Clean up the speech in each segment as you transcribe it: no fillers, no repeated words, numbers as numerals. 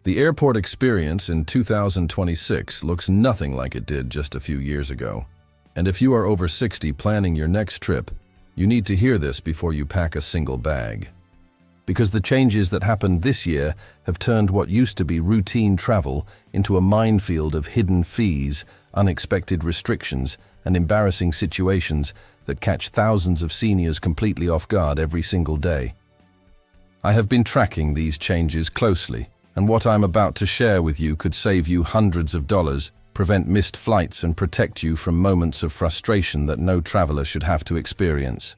The airport experience in 2026 looks nothing like it did just a few years ago. And if you are over 60 planning your next trip, you need to hear this before you pack a single bag. Because the changes that happened this year have turned what used to be routine travel into a minefield of hidden fees, unexpected restrictions, and embarrassing situations that catch thousands of seniors completely off guard every single day. I have been tracking these changes closely, and what I'm about to share with you could save you hundreds of dollars, prevent missed flights, and protect you from moments of frustration that no traveler should have to experience.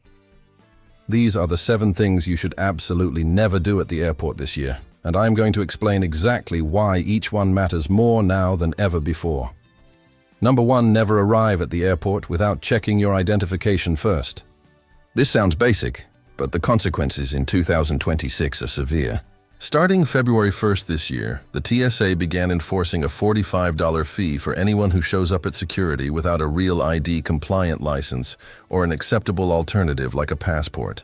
These are the 7 things you should absolutely never do at the airport this year, and I'm going to explain exactly why each one matters more now than ever before. Number 1, never arrive at the airport without checking your identification first. This sounds basic, but the consequences in 2026 are severe. Starting February 1st this year, the TSA began enforcing a $45 fee for anyone who shows up at security without a real ID-compliant license or an acceptable alternative like a passport.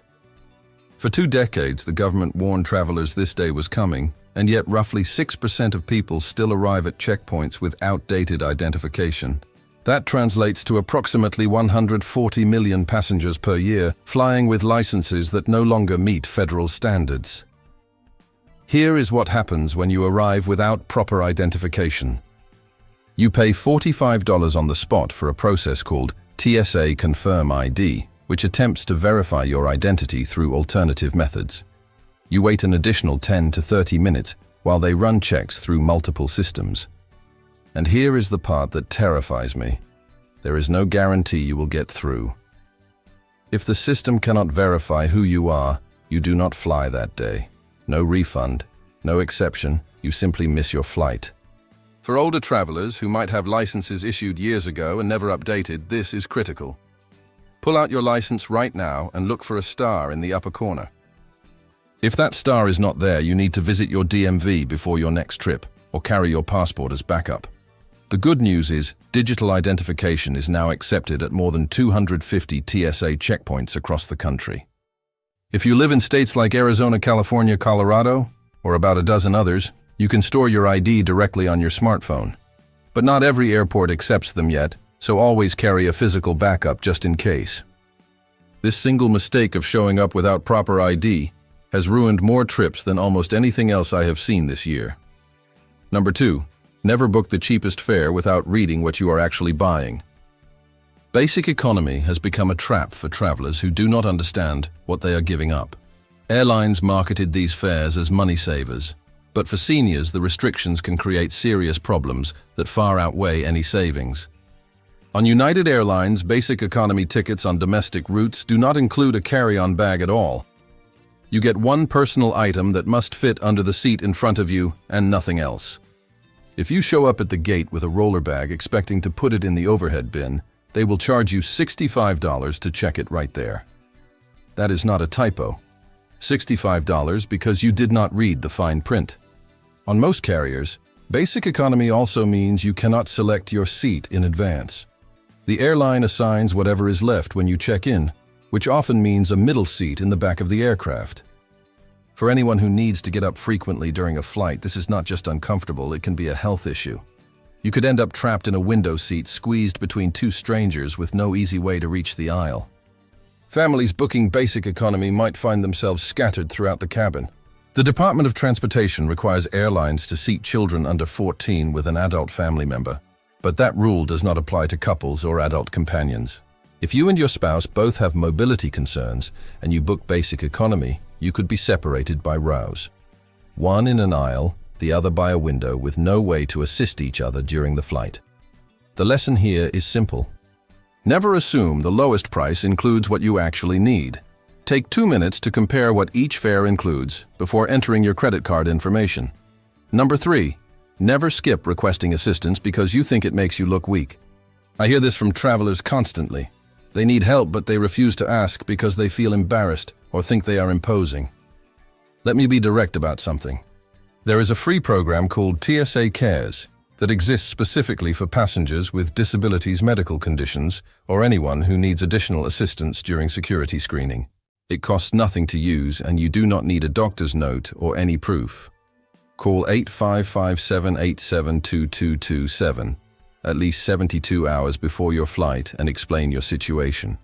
For 2 decades, the government warned travelers this day was coming, and yet roughly 6% of people still arrive at checkpoints with outdated identification. That translates to approximately 140 million passengers per year flying with licenses that no longer meet federal standards. Here is what happens when you arrive without proper identification. You pay $45 on the spot for a process called TSA Confirm ID, which attempts to verify your identity through alternative methods. You wait an additional 10 to 30 minutes while they run checks through multiple systems. And here is the part that terrifies me. There is no guarantee you will get through. If the system cannot verify who you are, you do not fly that day. No refund, no exception, you simply miss your flight. For older travelers who might have licenses issued years ago and never updated, this is critical. Pull out your license right now and look for a star in the upper corner. If that star is not there, you need to visit your DMV before your next trip, or carry your passport as backup. The good news is, digital identification is now accepted at more than 250 TSA checkpoints across the country. If you live in states like Arizona, California, Colorado, or about a dozen others, you can store your ID directly on your smartphone. But not every airport accepts them yet, so always carry a physical backup just in case. This single mistake of showing up without proper ID has ruined more trips than almost anything else I have seen this year. Number 2, never book the cheapest fare without reading what you are actually buying. Basic economy has become a trap for travelers who do not understand what they are giving up. Airlines marketed these fares as money savers, but for seniors, the restrictions can create serious problems that far outweigh any savings. On United Airlines, basic economy tickets on domestic routes do not include a carry-on bag at all. You get one personal item that must fit under the seat in front of you and nothing else. If you show up at the gate with a roller bag expecting to put it in the overhead bin, they will charge you $65 to check it right there. That is not a typo. $65 because you did not read the fine print. On most carriers, basic economy also means you cannot select your seat in advance. The airline assigns whatever is left when you check in, which often means a middle seat in the back of the aircraft. For anyone who needs to get up frequently during a flight, this is not just uncomfortable, it can be a health issue. You could end up trapped in a window seat, squeezed between 2 strangers with no easy way to reach the aisle. Families booking basic economy might find themselves scattered throughout the cabin. The Department of Transportation requires airlines to seat children under 14 with an adult family member, but that rule does not apply to couples or adult companions. If you and your spouse both have mobility concerns and you book basic economy, you could be separated by rows. One in an aisle, the other by a window, with no way to assist each other during the flight. The lesson here is simple. Never assume the lowest price includes what you actually need. Take 2 minutes to compare what each fare includes before entering your credit card information. Number 3, never skip requesting assistance because you think it makes you look weak. I hear this from travelers constantly. They need help, but they refuse to ask because they feel embarrassed or think they are imposing. Let me be direct about something. There is a free program called TSA Cares that exists specifically for passengers with disabilities, medical conditions, or anyone who needs additional assistance during security screening. It costs nothing to use, and you do not need a doctor's note or any proof. Call 8557872227 at least 72 hours before your flight and explain your situation.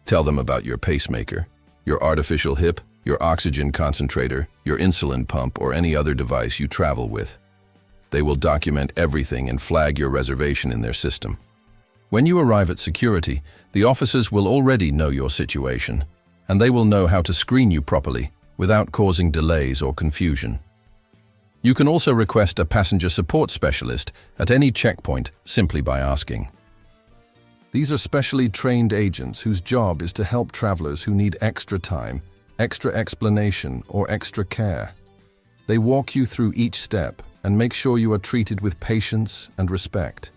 Tell them about your pacemaker, your artificial hip, your oxygen concentrator, your insulin pump, or any other device you travel with. They will document everything and flag your reservation in their system. When you arrive at security, the officers will already know your situation, and they will know how to screen you properly without causing delays or confusion. You can also request a passenger support specialist at any checkpoint simply by asking. These are specially trained agents whose job is to help travelers who need extra time, extra explanation, or extra care. They walk you through each step and make sure you are treated with patience and respect.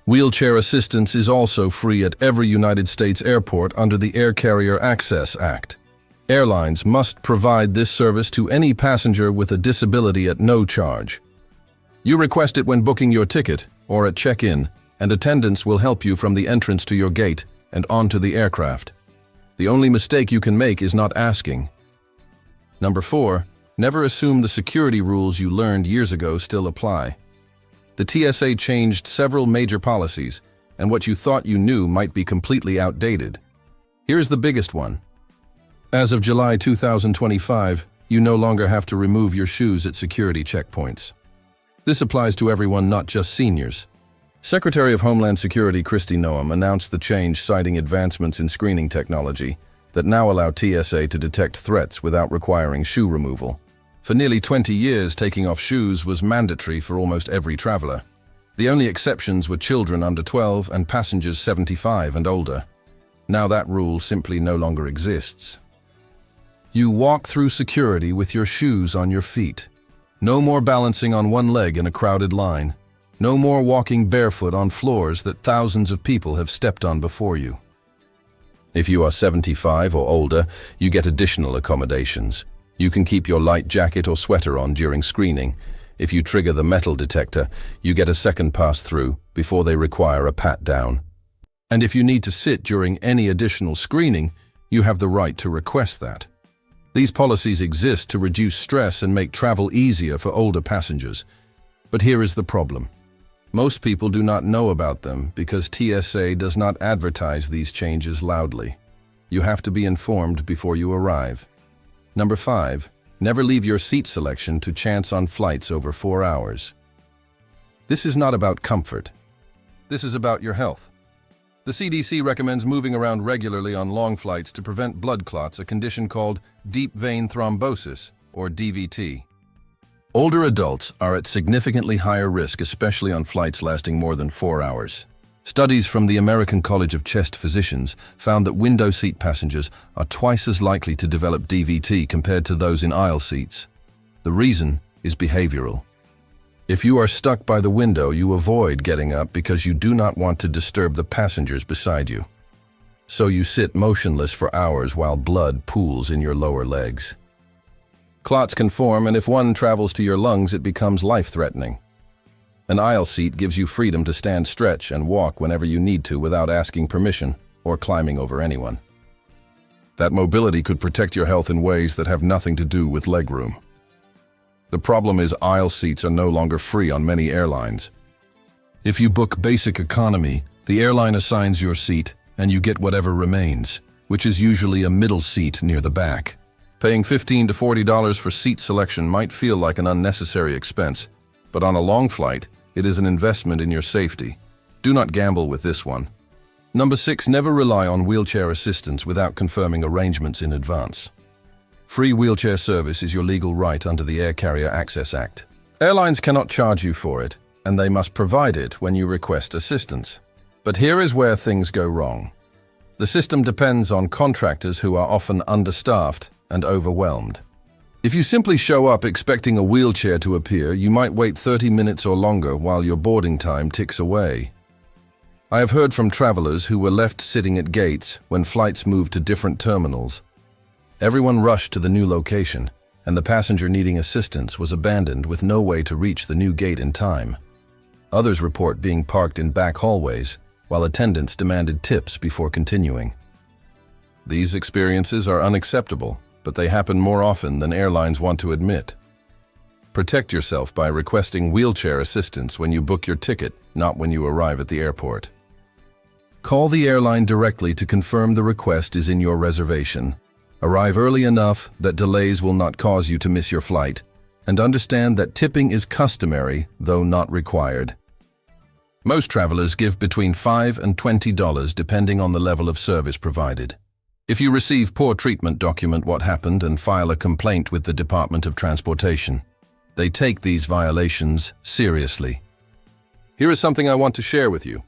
Wheelchair assistance is also free at every United States airport under the Air Carrier Access Act. Airlines must provide this service to any passenger with a disability at no charge. You request it when booking your ticket or at check-in, and attendants will help you from the entrance to your gate and onto the aircraft. The only mistake you can make is not asking. Number 4, never assume the security rules you learned years ago still apply. The TSA changed several major policies, and what you thought you knew might be completely outdated. Here's the biggest one. As of July 2025, you no longer have to remove your shoes at security checkpoints. This applies to everyone, not just seniors. Secretary of Homeland Security Kristi Noem announced the change, citing advancements in screening technology that now allow TSA to detect threats without requiring shoe removal. For nearly 20 years, taking off shoes was mandatory for almost every traveler. The only exceptions were children under 12 and passengers 75 and older. Now that rule simply no longer exists. You walk through security with your shoes on your feet. No more balancing on one leg in a crowded line. No more walking barefoot on floors that thousands of people have stepped on before you. If you are 75 or older, you get additional accommodations. You can keep your light jacket or sweater on during screening. If you trigger the metal detector, you get a second pass-through before they require a pat-down. And if you need to sit during any additional screening, you have the right to request that. These policies exist to reduce stress and make travel easier for older passengers. But here is the problem. Most people do not know about them because TSA does not advertise these changes loudly. You have to be informed before you arrive. Number 5, never leave your seat selection to chance on flights over 4 hours. This is not about comfort. This is about your health. The CDC recommends moving around regularly on long flights to prevent blood clots, a condition called deep vein thrombosis, or DVT. Older adults are at significantly higher risk, especially on flights lasting more than 4 hours. Studies from the American College of Chest Physicians found that window seat passengers are twice as likely to develop DVT compared to those in aisle seats. The reason is behavioral. If you are stuck by the window, you avoid getting up because you do not want to disturb the passengers beside you. So you sit motionless for hours while blood pools in your lower legs. Clots can form, and if one travels to your lungs, it becomes life-threatening. An aisle seat gives you freedom to stand, stretch, and walk whenever you need to without asking permission or climbing over anyone. That mobility could protect your health in ways that have nothing to do with legroom. The problem is aisle seats are no longer free on many airlines. If you book basic economy, the airline assigns your seat and you get whatever remains, which is usually a middle seat near the back. Paying $15 to $40 for seat selection might feel like an unnecessary expense, but on a long flight, it is an investment in your safety. Do not gamble with this one. Number 6, never rely on wheelchair assistance without confirming arrangements in advance. Free wheelchair service is your legal right under the Air Carrier Access Act. Airlines cannot charge you for it, and they must provide it when you request assistance. But here is where things go wrong. The system depends on contractors who are often understaffed and overwhelmed. If you simply show up expecting a wheelchair to appear, you might wait 30 minutes or longer while your boarding time ticks away. I have heard from travelers who were left sitting at gates when flights moved to different terminals. Everyone rushed to the new location, and the passenger needing assistance was abandoned with no way to reach the new gate in time. Others report being parked in back hallways, while attendants demanded tips before continuing. These experiences are unacceptable, but they happen more often than airlines want to admit. Protect yourself by requesting wheelchair assistance when you book your ticket, not when you arrive at the airport. Call the airline directly to confirm the request is in your reservation. Arrive early enough that delays will not cause you to miss your flight, and understand that tipping is customary, though not required. Most travelers give between $5 and $20 depending on the level of service provided. If you receive poor treatment, document what happened and file a complaint with the Department of Transportation. They take these violations seriously. Here is something I want to share with you.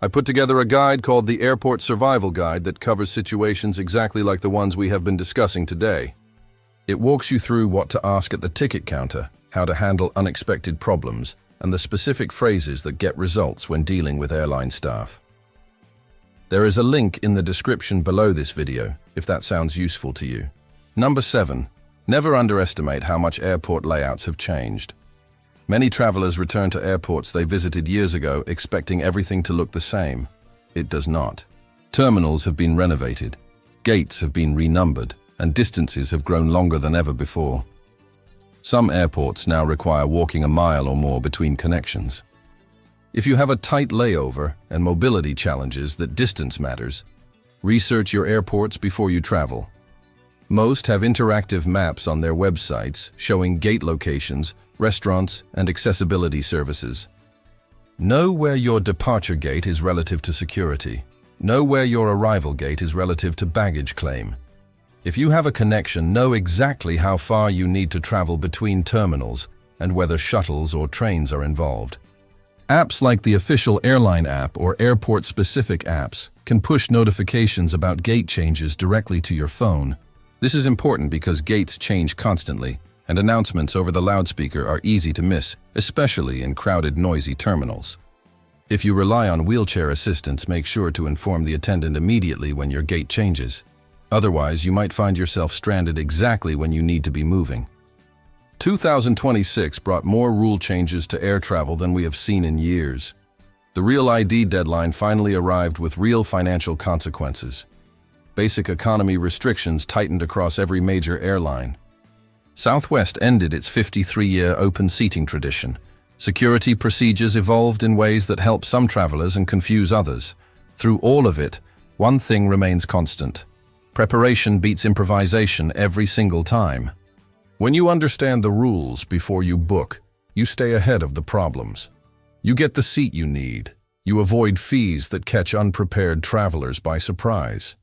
I put together a guide called the Airport Survival Guide that covers situations exactly like the ones we have been discussing today. It walks you through what to ask at the ticket counter, how to handle unexpected problems, and the specific phrases that get results when dealing with airline staff. There is a link in the description below this video, if that sounds useful to you. Number 7. Never underestimate how much airport layouts have changed. Many travelers return to airports they visited years ago expecting everything to look the same. It does not. Terminals have been renovated, gates have been renumbered, and distances have grown longer than ever before. Some airports now require walking a mile or more between connections. If you have a tight layover and mobility challenges that distance matters, research your airports before you travel. Most have interactive maps on their websites showing gate locations, restaurants, and accessibility services. Know where your departure gate is relative to security. Know where your arrival gate is relative to baggage claim. If you have a connection, know exactly how far you need to travel between terminals and whether shuttles or trains are involved. Apps like the official airline app or airport-specific apps can push notifications about gate changes directly to your phone. This is important because gates change constantly, and announcements over the loudspeaker are easy to miss, especially in crowded, noisy terminals. If you rely on wheelchair assistance, make sure to inform the attendant immediately when your gate changes. Otherwise, you might find yourself stranded exactly when you need to be moving. 2026 brought more rule changes to air travel than we have seen in years. The Real ID deadline finally arrived with real financial consequences. Basic economy restrictions tightened across every major airline. Southwest ended its 53-year open seating tradition. Security procedures evolved in ways that help some travelers and confuse others. Through all of it, one thing remains constant. Preparation beats improvisation every single time. When you understand the rules before you book, you stay ahead of the problems. You get the seat you need. You avoid fees that catch unprepared travelers by surprise.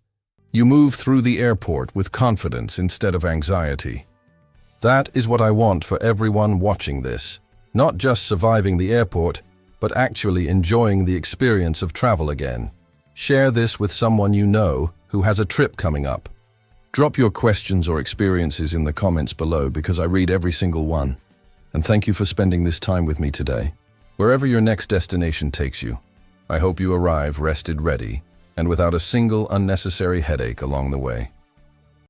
You move through the airport with confidence instead of anxiety. That is what I want for everyone watching this. Not just surviving the airport, but actually enjoying the experience of travel again. Share this with someone you know who has a trip coming up. Drop your questions or experiences in the comments below because I read every single one. And thank you for spending this time with me today. Wherever your next destination takes you, I hope you arrive rested, ready, and without a single unnecessary headache along the way.